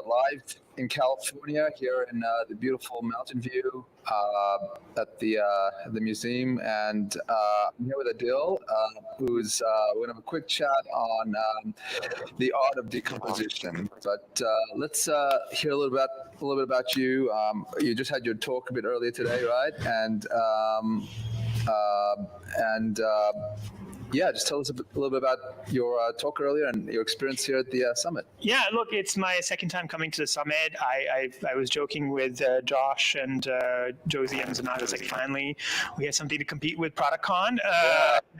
live in California here in the beautiful Mountain View at the museum, and I'm here with Adil, who's we're gonna have a quick chat on the art of decomposition. But let's hear a little bit about you. You just had your talk a bit earlier today, right? And yeah, just tell us a little bit about your talk earlier and your experience here at the summit. Yeah, look, it's my second time coming to the summit. I was joking with Josh and Josie and Zanat. I was like, finally, we have something to compete with ProductCon.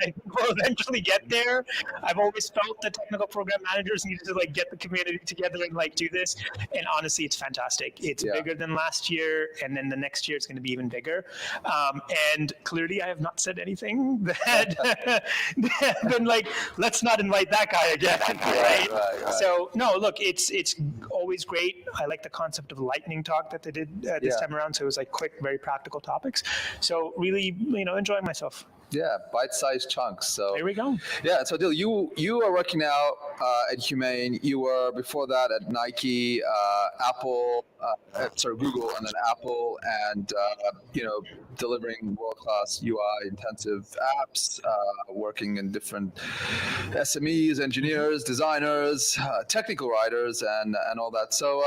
And we'll eventually get there. I've always felt that technical program managers needed to get the community together and do this. And honestly, it's fantastic. It's bigger than last year, and then the next year it's going to be even bigger. And clearly, I have not said anything that been let's not invite that guy again, right? So no, look, it's always great. I like the concept of lightning talk that they did this time around. So it was quick, very practical topics. So really, enjoying myself. Yeah, bite-sized chunks. So there we go. Yeah, so Adil, you are working now at Humane. You were before that at Nike, Apple, Google, and then Apple, and delivering world-class UI-intensive apps, working in different SMEs, engineers, designers, technical writers, and all that. So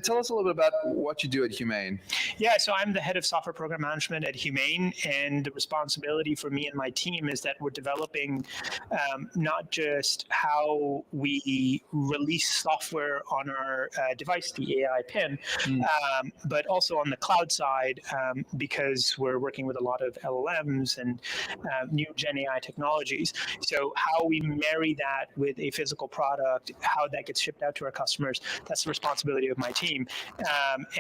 tell us a little bit about what you do at Humane. Yeah, so I'm the head of software program management at Humane, and the responsibility for me and my team is that we're developing not just how we release software on our device, the AI pin, but also on the cloud side, because we're working with a lot of LLMs and new Gen AI technologies. So how we marry that with a physical product, how that gets shipped out to our customers, that's the responsibility of my team.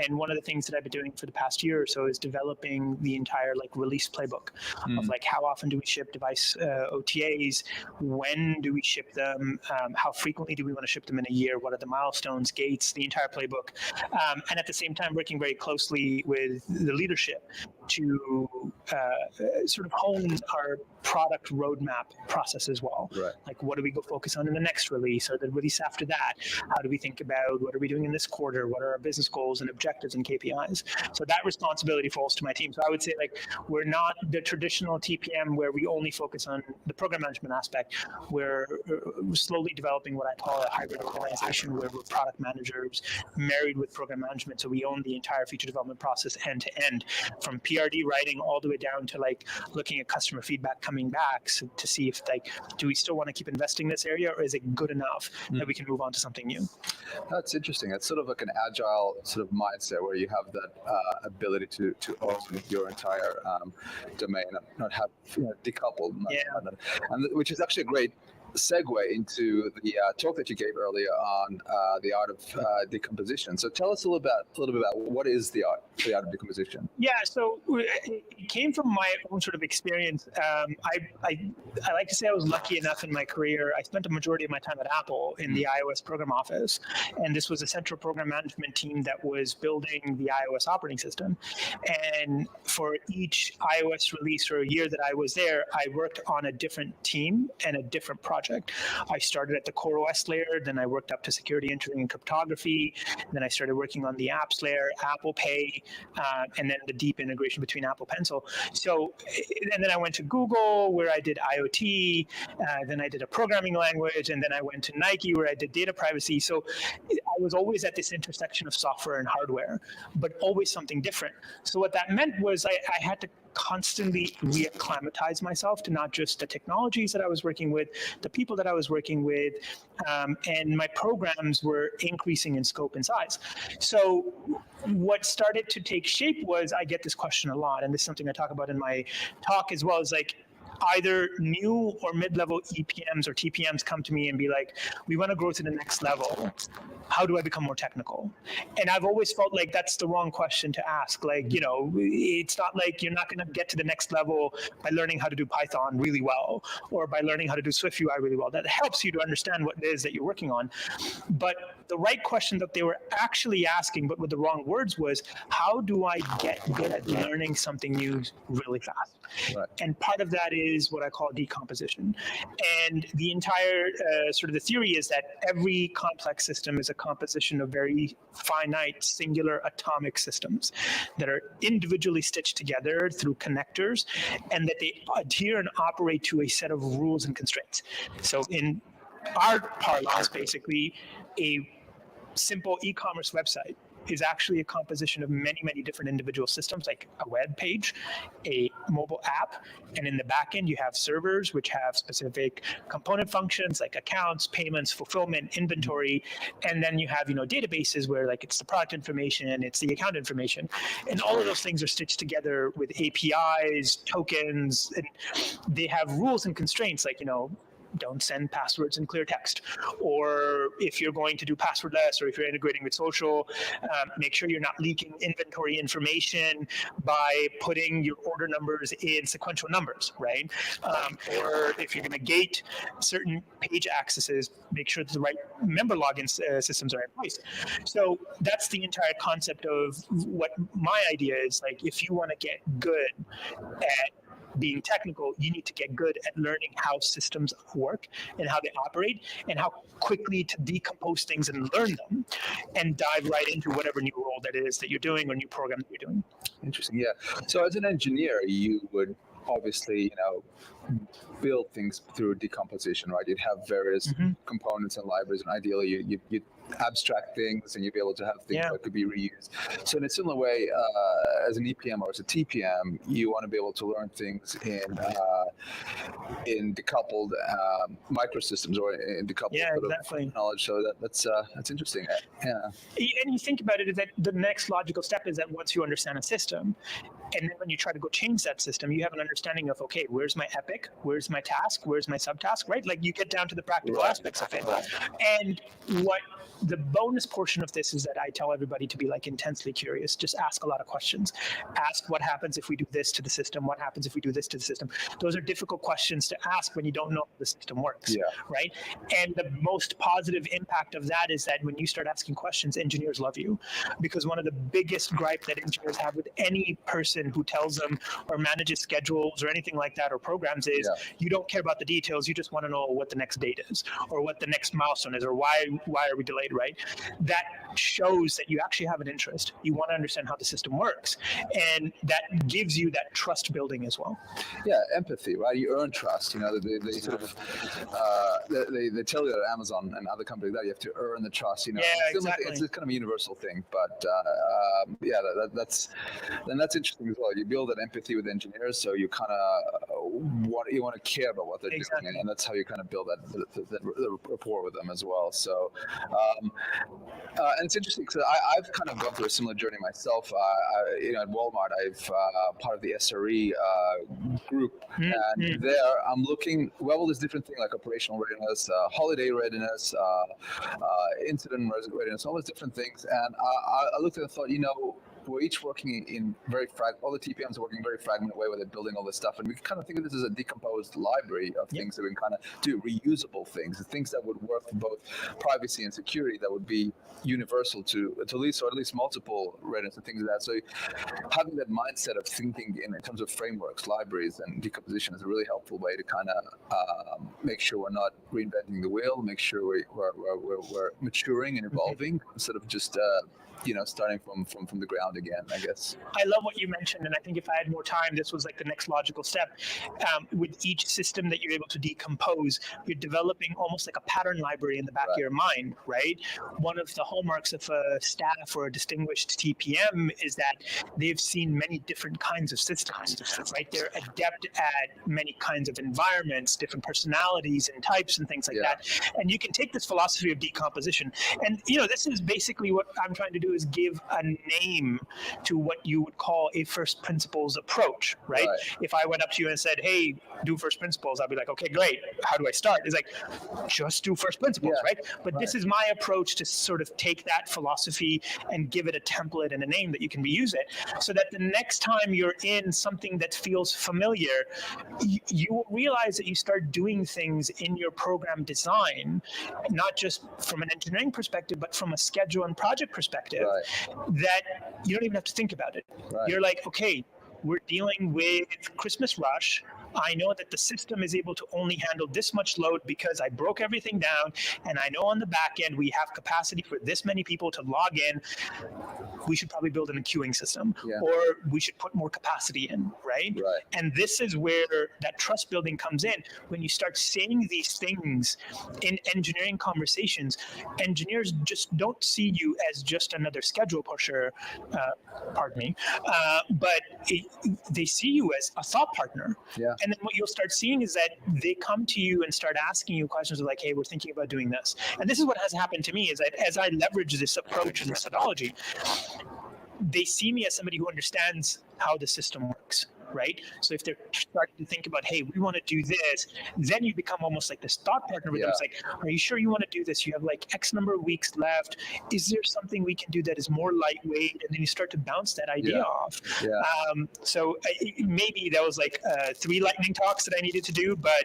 And one of the things that I've been doing for the past year or so is developing the entire release playbook of how often do we ship device OTAs, when do we ship them, how frequently do we want to ship them in a year, what are the milestones, gates, the entire playbook. And at the same time, working very closely with the leadership to sort of hone our product roadmap process as well. Right. What do we go focus on in the next release or the release after that? How do we think about what are we doing in this quarter? What are our business goals and objectives and KPIs? So that responsibility falls to my team. So I would say we're not the traditional TPM where we only focus on the program management aspect. We're slowly developing what I call a hybrid organization where we're product managers married with program management. So we own the entire feature development process end to end, from PRD writing all the way down to looking at customer feedback coming back to see if do we still want to keep investing in this area, or is it good enough that we can move on to something new? That's interesting. It's sort of like an agile sort of mindset where you have that ability to own your entire domain and not have decoupled, and which is actually a great segue into the talk that you gave earlier on the art of decomposition. So tell us a little bit about what is the art of decomposition. Yeah, so it came from my own sort of experience. I like to say I was lucky enough in my career. I spent a majority of my time at Apple in the iOS program office, and this was a central program management team that was building the iOS operating system. And for each iOS release or year that I was there, I worked on a different team and a different project. I started at the Core OS layer, then I worked up to security engineering and cryptography, then I started working on the apps layer, Apple Pay, and then the deep integration between Apple Pencil. So, and then I went to Google where I did IoT, then I did a programming language, and then I went to Nike where I did data privacy. So I was always at this intersection of software and hardware, but always something different. So what that meant was I had to constantly reacclimatize myself to not just the technologies that I was working with, the people that I was working with, and my programs were increasing in scope and size. So what started to take shape was, I get this question a lot, and this is something I talk about in my talk as well, is either new or mid-level EPMs or TPMs come to me and be like, we want to grow to the next level. How do I become more technical? And I've always felt like that's the wrong question to ask. It's not like you're not going to get to the next level by learning how to do Python really well or by learning how to do Swift UI really well. That helps you to understand what it is that you're working on. But the right question that they were actually asking, but with the wrong words, was how do I get good at learning something new really fast? Right. And part of that is what I call decomposition. And the entire sort of the theory is that every complex system is a composition of very finite, singular atomic systems that are individually stitched together through connectors, and that they adhere and operate to a set of rules and constraints. So in our parlance, basically, a simple e-commerce website is actually a composition of many, many different individual systems, like a web page, a mobile app, and in the back end you have servers which have specific component functions like accounts, payments, fulfillment, inventory, and then you have databases where like it's the product information, it's the account information, and all of those things are stitched together with APIs, tokens, and they have rules and constraints like don't send passwords in clear text, or if you're going to do passwordless, or if you're integrating with social, make sure you're not leaking inventory information by putting your order numbers in sequential numbers, right? Or if you're going to gate certain page accesses, make sure that the right member login systems are in place. So that's the entire concept of what my idea is. Like, if you want to get good at being technical, you need to get good at learning how systems work and how they operate and how quickly to decompose things and learn them and dive right into whatever new role that is that you're doing or new program that you're doing. Interesting. Yeah. So as an engineer, you would obviously, build things through decomposition, right? You'd have various components and libraries, and ideally you'd abstract things and you'd be able to have things that could be reused. So in a similar way, as an EPM or as a TPM, you want to be able to learn things in decoupled microsystems or in decoupled knowledge. So that's interesting. Yeah. And you think about it, is that the next logical step is that once you understand a system, and then when you try to go change that system, you have an understanding of, okay, where's my epic? Where's my task? Where's my subtask, right? Like, you get down to the practical aspects of it. And what the bonus portion of this is that I tell everybody to be like intensely curious. Just ask a lot of questions. Ask what happens if we do this to the system? What happens if we do this to the system? Those are difficult questions to ask when you don't know how the system works, right? And the most positive impact of that is that when you start asking questions, engineers love you. Because one of the biggest gripe that engineers have with any person who tells them or manages schedules or anything like that or programs is you don't care about the details, you just want to know what the next date is or what the next milestone is or why are we delayed, right? That shows that you actually have an interest. You want to understand how the system works, and that gives you that trust building as well. Yeah, empathy, right? You earn trust. They sort of they tell you at Amazon and other companies that you have to earn the trust. Exactly. It's kind of a universal thing, but that's interesting as well. You build that empathy with engineers, so you kind of want to care about what they're doing, and that's how you kind of build that rapport with them as well. So. And it's interesting because I've kind of gone through a similar journey myself. At Walmart, I've part of the SRE group, and there I'm looking. Well, there's different things like operational readiness, holiday readiness, incident readiness, all those different things. And I looked at it and thought, we're each working in all the TPMs are working in a very fragmented way where they're building all this stuff. And we can kind of think of this as a decomposed library of things that we can kind of do, reusable things that would work for both privacy and security, that would be universal to at least multiple readiness and things like that. So having that mindset of thinking in terms of frameworks, libraries, and decomposition is a really helpful way to kind of make sure we're not reinventing the wheel, make sure we're maturing and evolving instead of just starting from the ground again, I guess. I love what you mentioned, and I think if I had more time, this was like the next logical step. With each system that you're able to decompose, you're developing almost like a pattern library in the back of your mind, right? One of the hallmarks of a staff or a distinguished TPM is that they've seen many different kinds of systems, right? They're adept at many kinds of environments, different personalities and types and things like that. And you can take this philosophy of decomposition, and this is basically what I'm trying to do, is give a name to what you would call a first principles approach, right? If I went up to you and said, hey, do first principles, I'd be like, okay, great. How do I start? It's like, just do first principles, right? But this is my approach to sort of take that philosophy and give it a template and a name that you can reuse it, so that the next time you're in something that feels familiar, you will realize that you start doing things in your program design, not just from an engineering perspective, but from a schedule and project perspective, that you don't even have to think about it. You're like, okay, we're dealing with Christmas rush. I know that the system is able to only handle this much load because I broke everything down, and I know on the back end we have capacity for this many people to log in. We should probably build in a queuing system, or we should put more capacity in, right? And this is where that trust building comes in. When you start saying these things in engineering conversations, engineers just don't see you as just another schedule pusher, pardon me, but they see you as a thought partner. And then what you'll start seeing is that they come to you and start asking you questions like, hey, we're thinking about doing this. And this is what has happened to me, is that as I leverage this approach and methodology, they see me as somebody who understands how the system works, right? So if they're starting to think about, hey, we want to do this, then you become almost like this thought partner with them. It's like, are you sure you want to do this? You have like X number of weeks left. Is there something we can do that is more lightweight? And then you start to bounce that idea off. So maybe that was like 3 lightning talks that I needed to do, but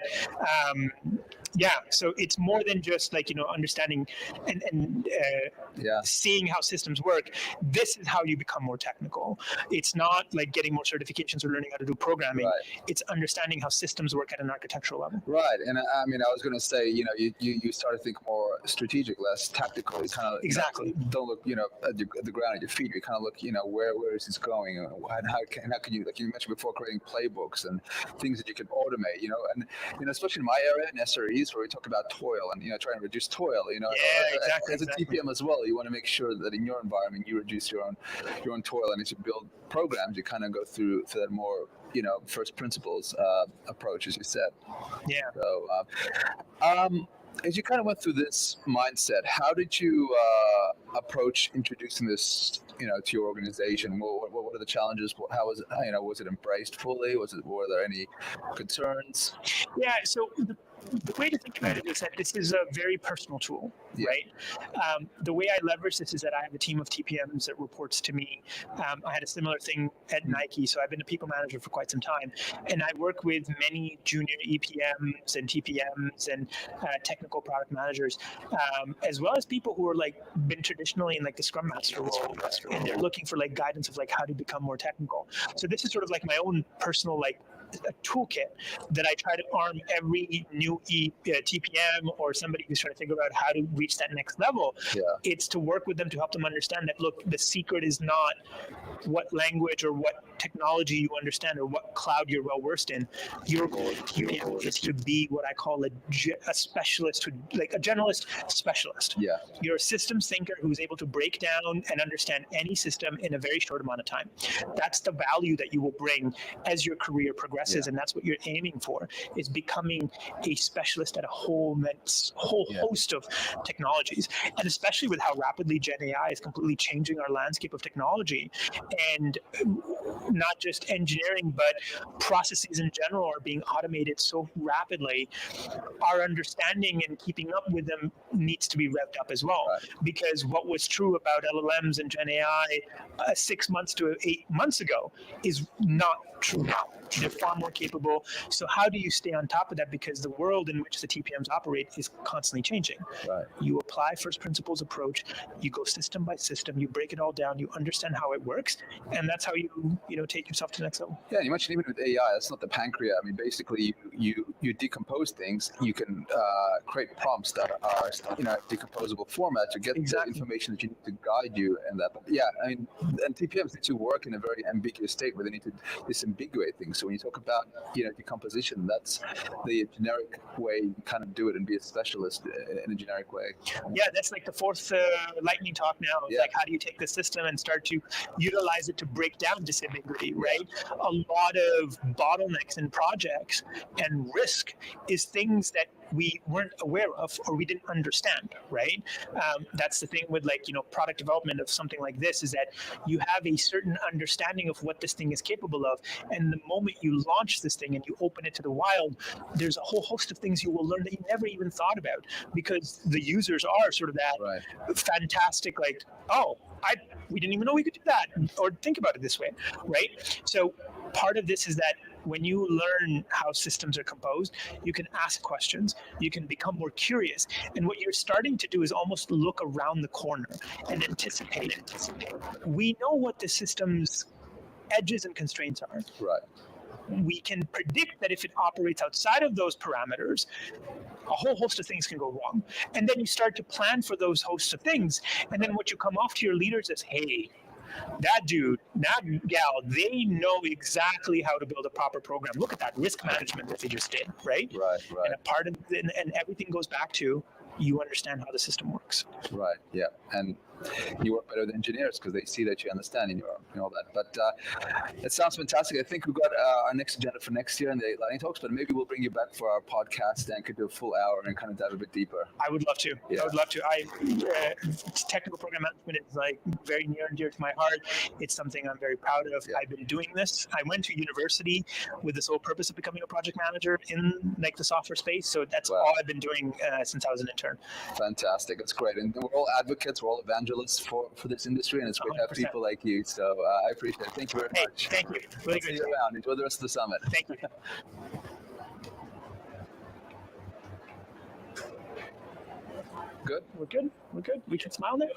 so it's more than just like, understanding and seeing how systems work. This is how you become more technical. It's not like getting more certifications or learning how to do programming. It's understanding how systems work at an architectural level. And I mean, I was going to say, you start to think more strategic, less tactical. You kind of don't look, at the ground at your feet. You kind of look, where is this going, and how can you, like you mentioned before, creating playbooks and things that you can automate, and especially in my area in SREs, where we talk about toil and trying to reduce toil. As a TPM as well, you want to make sure that in your environment you reduce your own toil, and as you build programs, you kind of go through to that more first principles approach, as you said. So as you kind of went through this mindset, how did you approach introducing this to your organization? What are the challenges? How was it? Was it embraced fully? Were there any concerns? So the way to think about it is that this is a very personal tool, right? The way I leverage this is that I have a team of TPMs that reports to me. I had a similar thing at Nike, so I've been a people manager for quite some time, and I work with many junior EPMs and TPMs and technical product managers, as well as people who are like been traditionally in like the Scrum Master role, and they're looking for like guidance of like how to become more technical. So this is sort of like my own personal like a toolkit that I try to arm every new TPM or somebody who's trying to figure out how to reach that next level. It's to work with them to help them understand that, look, the secret is not what language or what technology you understand or what cloud you're well versed in. Your goal as a TPM is to be what I call a specialist, like a generalist specialist. You're a systems thinker who's able to break down and understand any system in a very short amount of time. That's the value that you will bring as your career progresses, and that's what you're aiming for, is becoming a specialist at a whole host of technologies. And especially with how rapidly Gen AI is completely changing our landscape of technology, and not just engineering, but processes in general are being automated so rapidly, our understanding and keeping up with them needs to be revved up as well. Because what was true about LLMs and Gen AI 6 months to 8 months ago is not true now. They're far more capable. So how do you stay on top of that? Because the world in which the TPMs operate is constantly changing. You apply first principles approach, you go system by system, you break it all down, you understand how it works, and that's how you take yourself to the next level. You mentioned even with AI, that's not the pancreas. I mean, basically you decompose things. You can create prompts that are decomposable format to get the information that you need to guide you in that. But I mean, and TPMs need to work in a very ambiguous state where they need to disambiguate ambiguate things. So when you talk about decomposition, that's the generic way you kind of do it and be a specialist in a generic way. Yeah, that's like the fourth lightning talk now. It's like, how do you take the system and start to utilize it to break down disambiguity, right? A lot of bottlenecks in projects and risk is things that we weren't aware of or we didn't understand, right? That's the thing with product development of something like this, is that you have a certain understanding of what this thing is capable of, and the moment you launch this thing and you open it to the wild, there's a whole host of things you will learn that you never even thought about, because the users are sort of that fantastic, we didn't even know we could do that or think about it this way, right? So part of this is that when you learn how systems are composed, you can ask questions, you can become more curious. And what you're starting to do is almost look around the corner and anticipate. We know what the system's edges and constraints are. Right. We can predict that if it operates outside of those parameters, a whole host of things can go wrong. And then you start to plan for those hosts of things. And then what you come off to your leaders is, hey, that dude, that gal, they know exactly how to build a proper program. Look at that risk management that they just did, right? Right. And a part of and everything goes back to you understand how the system works. Right. Yeah. And you work better with engineers because they see that you understand and all that. But it sounds fantastic. I think we've got our next agenda for next year in the Lightning Talks, but maybe we'll bring you back for our podcast and could do a full hour and kind of dive a bit deeper. I would love to. Yeah. I would love to. Technical program management is very near and dear to my heart. It's something I'm very proud of. Yeah. I've been doing this. I went to university with the sole purpose of becoming a project manager in the software space. So that's all I've been doing since I was an intern. Fantastic. That's great. And we're all advocates. We're all evangelists for this industry, and it's great 100%. To have people like you. So I appreciate it. Thank you very much. Thank you. Really good. See you around. Enjoy the rest of the summit. Thank you. Good? We're good. We can smile now.